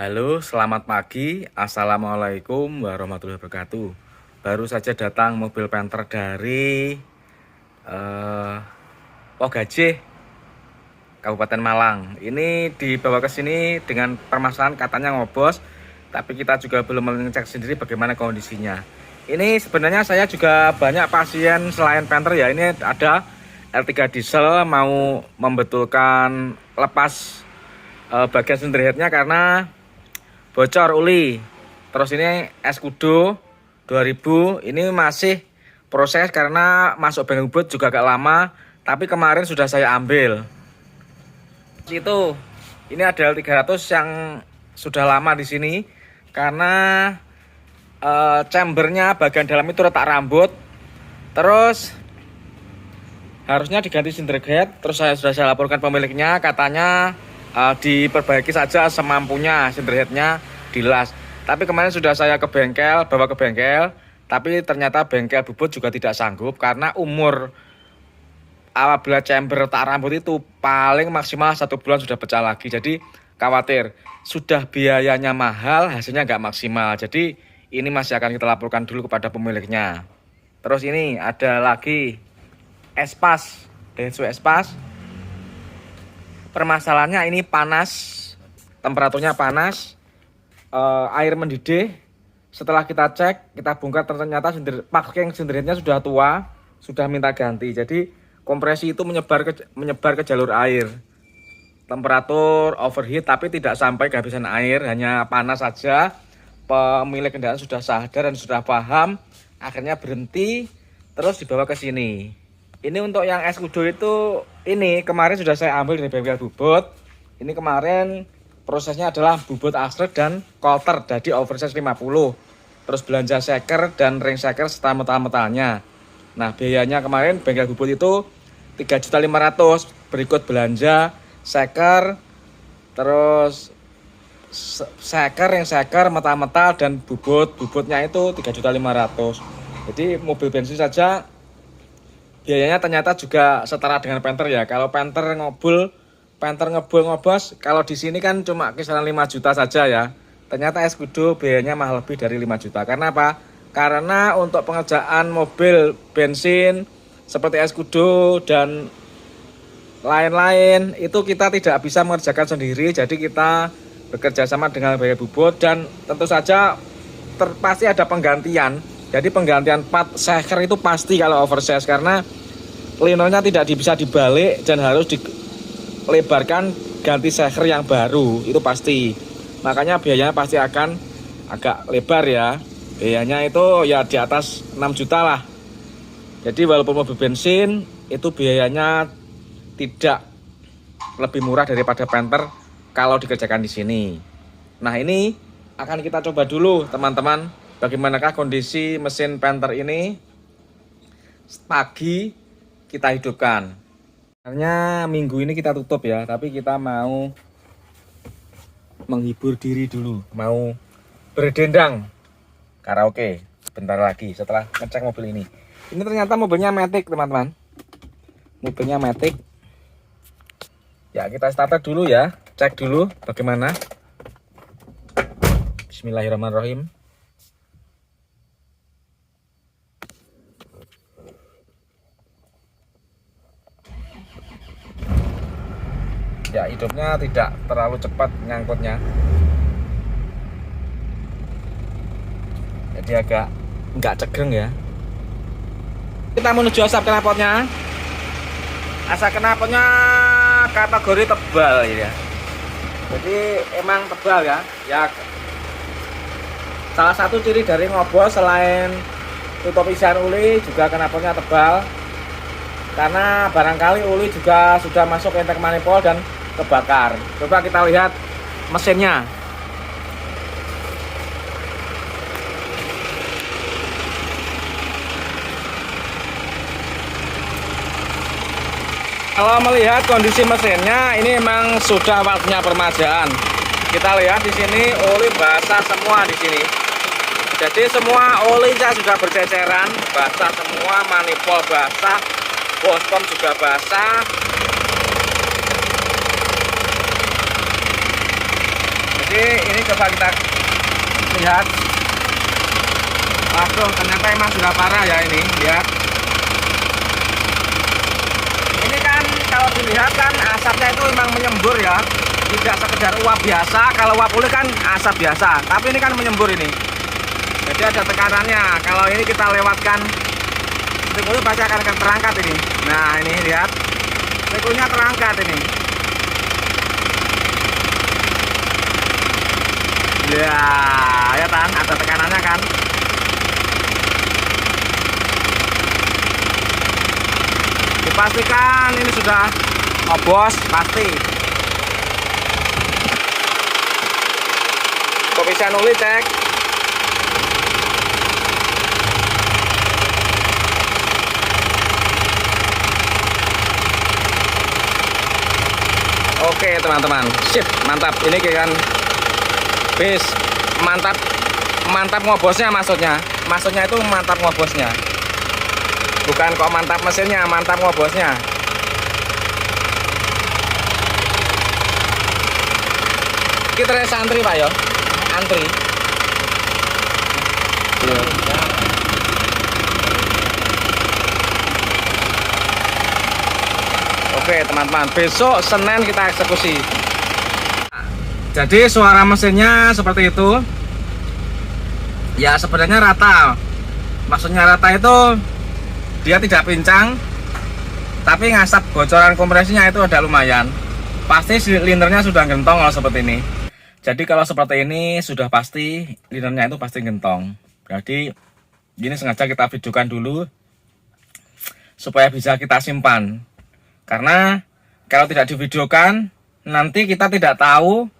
Halo, selamat pagi. Assalamualaikum warahmatullahi wabarakatuh. Baru saja datang mobil Panther dari Pogajeh, Kabupaten Malang. Ini dibawa ke sini dengan permasalahan katanya ngobos, tapi kita juga belum mengecek sendiri bagaimana kondisinya. Ini sebenarnya saya juga banyak pasien selain Panther ya. Ini ada L3 diesel mau membetulkan lepas bagian sender headnya karena bocor uli. Terus ini Escudo 2000 ini masih proses karena masuk bengkel bubut juga agak lama, tapi kemarin sudah saya ambil. Itu ini ada L300 yang sudah lama di sini karena chambernya bagian dalam itu retak rambut. Terus harusnya diganti sender head. Terus sudah saya laporkan pemiliknya, katanya diperbaiki saja semampunya, sender headnya dilas. Tapi kemarin sudah saya ke bengkel, bawa ke bengkel, tapi ternyata bengkel bubut juga tidak sanggup karena umur apabila chamber retak rambut itu paling maksimal 1 bulan sudah pecah lagi. Jadi khawatir sudah biayanya mahal, hasilnya nggak maksimal. Jadi ini masih akan kita laporkan dulu kepada pemiliknya. Terus ini ada lagi Espas, Daihatsu Espas. Permasalahannya ini panas, temperaturnya panas, air mendidih. Setelah kita cek, kita bongkar, ternyata packing sender headnya sudah tua, sudah minta ganti. Jadi kompresi itu menyebar ke jalur air. Temperatur overheat tapi tidak sampai kehabisan air, hanya panas saja. Pemilik kendaraan sudah sadar dan sudah paham, akhirnya berhenti, terus dibawa ke sini. Ini untuk yang Escudo itu, ini kemarin sudah saya ambil dari bengkel bubut. Ini kemarin prosesnya adalah bubut akslet dan coulter, jadi oversize 50. Terus belanja shaker dan ring shaker serta metal-metalnya. Nah biayanya kemarin bengkel bubut itu 3.500.000. Berikut belanja shaker, terus shaker, ring shaker, metal-metal dan bubutnya itu 3.500.000. Jadi mobil bensin saja biayanya ternyata juga setara dengan Panther ya. Kalau Panther ngebul ngobos, kalau di sini kan cuma kisaran 5 juta saja ya. Ternyata Escudo biayanya mahal lebih dari 5 juta. Karena apa? Karena untuk pengerjaan mobil bensin seperti Escudo dan lain-lain itu kita tidak bisa mengerjakan sendiri. Jadi kita bekerja sama dengan bengkel bubut dan tentu saja pasti ada penggantian. Jadi penggantian part shaker itu pasti kalau oversize karena linonya tidak bisa dibalik dan harus dilebarkan, ganti shaker yang baru itu pasti. Makanya biayanya pasti akan agak lebar ya. Biayanya itu ya di atas 6 juta lah. Jadi walaupun mobil bensin itu biayanya tidak lebih murah daripada Panther kalau dikerjakan di sini. Nah ini akan kita coba dulu teman-teman, bagaimanakah kondisi mesin Panther ini pagi kita hidupkan. Sebenarnya minggu ini kita tutup ya, tapi kita mau menghibur diri dulu, mau berdendang karaoke sebentar lagi setelah ngecek mobil ini. Ini ternyata mobilnya Matic teman-teman, mobilnya Matic. Ya kita starter dulu ya, cek dulu bagaimana. Bismillahirrahmanirrahim. Ya hidupnya tidak terlalu cepat nyangkutnya, jadi agak nggak cegreng ya. Kita menuju asap knalpotnya. Asap knalpotnya kategori tebal ya, jadi emang tebal ya. Ya salah satu ciri dari ngobos selain tutup isian uli juga knalpotnya tebal, karena barangkali uli juga sudah masuk ke intake manifold dan kebakar. Coba kita lihat mesinnya. Kalau melihat kondisi mesinnya, ini memang sudah waktunya permajaan. Kita lihat di sini oli basah semua di sini. Jadi semua olinya sudah berceceran, basah semua, manifold basah, hose pump juga basah. Jadi ini coba kita lihat. Waduh, ternyata emang sudah parah ya ini, lihat. Ini kan kalau dilihat kan asapnya itu memang menyembur ya. Tidak sekedar uap biasa, kalau uap uli kan asap biasa. Tapi ini kan menyembur ini. Jadi ada tekanannya. Kalau ini kita lewatkan stikulnya pasti akan terangkat ini. Nah ini lihat, stikulnya terangkat ini. Ya, ya kan, ada tekanannya kan. Dipastikan ini sudah ngobos pasti. Kok bisa nuli cek. Oke teman-teman, sip, mantap. Ini kan bis mantap, mantap ngobosnya maksudnya itu mantap ngobosnya, bukan kok mantap mesinnya, mantap ngobosnya. Kita antri pak yo, antri. Oke teman-teman, besok Senin kita eksekusi. Jadi suara mesinnya seperti itu. Ya sebenarnya rata. Maksudnya rata itu dia tidak pincang, tapi ngasap bocoran kompresinya itu ada lumayan. Pasti silindernya sudah gentong kalau seperti ini. Jadi kalau seperti ini sudah pasti silindernya itu pasti gentong. Jadi ini sengaja kita videokan dulu supaya bisa kita simpan. Karena kalau tidak divideokan nanti kita tidak tahu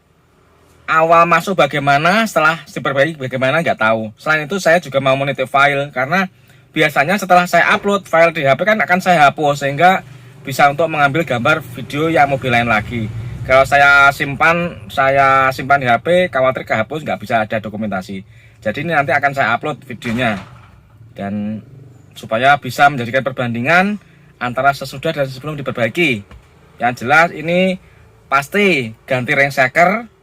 awal masuk bagaimana, setelah diperbaiki bagaimana, nggak tahu. Selain itu saya juga mau menitip file, karena biasanya setelah saya upload file di HP kan akan saya hapus, sehingga bisa untuk mengambil gambar video yang mobil lain lagi. Kalau saya simpan di HP, khawatir kehapus, nggak bisa ada dokumentasi. Jadi ini nanti akan saya upload videonya, dan supaya bisa menjadikan perbandingan antara sesudah dan sebelum diperbaiki. Yang jelas ini pasti ganti ring shaker.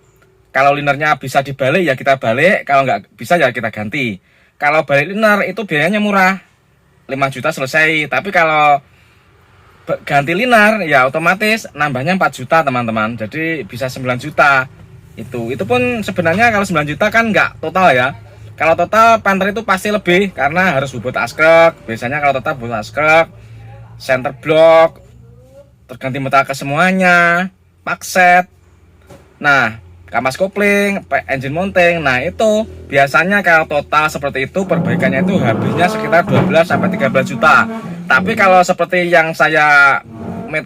Kalau linernya bisa dibalik ya kita balik, kalau nggak bisa ya kita ganti. Kalau balik liner itu biayanya murah, 5 juta selesai. Tapi kalau ganti liner ya otomatis nambahnya 4 juta teman-teman. Jadi bisa 9 juta. Itu pun sebenarnya kalau 9 juta kan nggak total ya. Kalau total panter itu pasti lebih, karena harus bubut askrek. Biasanya kalau total bubut askrek, center block, terganti metake semuanya, pakset, nah kampas kopling, engine mounting. Nah itu biasanya kalau total seperti itu perbaikannya itu habisnya sekitar 12 sampai 13 juta. Tapi kalau seperti yang saya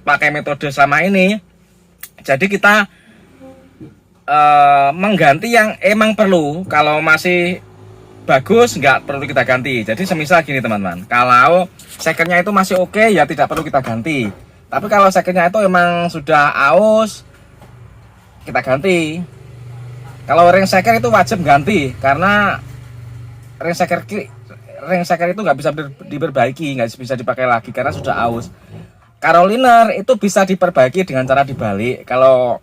pakai metode selama ini, jadi kita mengganti yang emang perlu. Kalau masih bagus nggak perlu kita ganti. Jadi semisal gini teman-teman, kalau sekernya itu masih oke ya tidak perlu kita ganti. Tapi kalau sekernya itu emang sudah aus, kita ganti. Kalau ring shaker itu wajib ganti, karena ring shaker itu nggak bisa diperbaiki, nggak bisa dipakai lagi karena sudah aus. Kalau liner itu bisa diperbaiki dengan cara dibalik kalau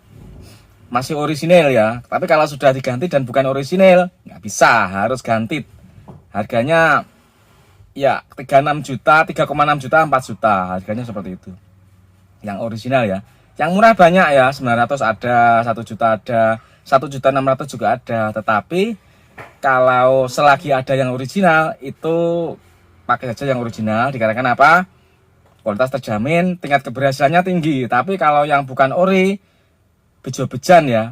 masih orisinil ya. Tapi kalau sudah diganti dan bukan orisinil nggak bisa, harus ganti. Harganya ya 36 juta, 3,6 juta, 4 juta, harganya seperti itu. Yang orisinal ya. Yang murah banyak ya, 900 ada, 1 juta ada, 1.600.000 juga ada. Tetapi kalau selagi ada yang original itu pakai saja yang original. Dikarenakan apa? Kualitas terjamin, tingkat keberhasilannya tinggi. Tapi kalau yang bukan ori, bejo-bejan ya,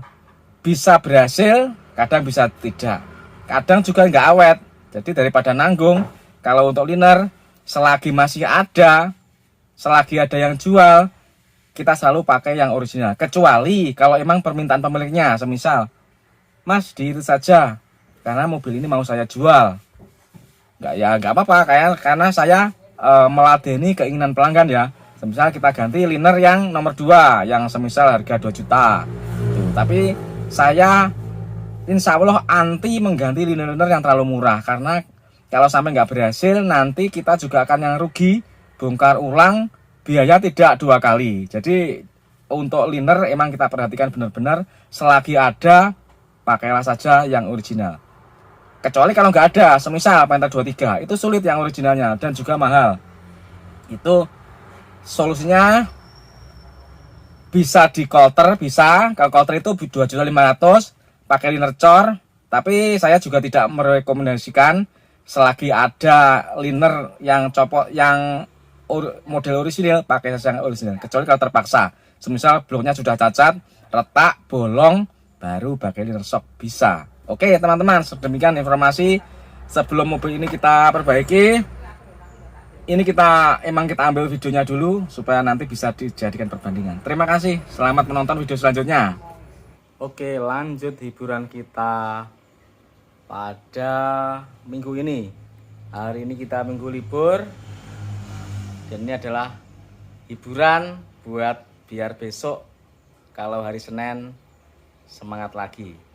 bisa berhasil, kadang bisa tidak. Kadang juga nggak awet. Jadi daripada nanggung, kalau untuk liner selagi masih ada, selagi ada yang jual, kita selalu pakai yang original. Kecuali kalau emang permintaan pemiliknya, semisal, Mas diirit saja, karena mobil ini mau saya jual. Nggak apa-apa, karena saya meladeni keinginan pelanggan ya. Semisal kita ganti liner yang nomor 2, yang semisal harga 2 juta. Tuh, tapi saya insya Allah anti mengganti liner-liner yang terlalu murah, karena kalau sampai nggak berhasil nanti kita juga akan yang rugi, bongkar ulang, biaya tidak 2 kali. Jadi untuk liner emang kita perhatikan benar-benar selagi ada pakailah saja yang original. Kecuali kalau nggak ada, semisal Penta 23, itu sulit yang originalnya dan juga mahal. Itu solusinya bisa di coulter, bisa. Kalau coulter itu 2.500.000 pakai liner cor, tapi saya juga tidak merekomendasikan selagi ada liner yang copot yang model orisinil, pakai saja yang orisinil. Kecuali kalau terpaksa, semisal bloknya sudah cacat, retak, bolong, baru pakai liner shock bisa. Oke teman-teman, sedemikian informasi sebelum mobil ini kita perbaiki. Ini kita ambil videonya dulu supaya nanti bisa dijadikan perbandingan. Terima kasih, selamat menonton video selanjutnya. Oke, lanjut hiburan kita pada minggu ini. Hari ini kita minggu libur, dan ini adalah hiburan buat biar besok kalau hari Senin semangat lagi.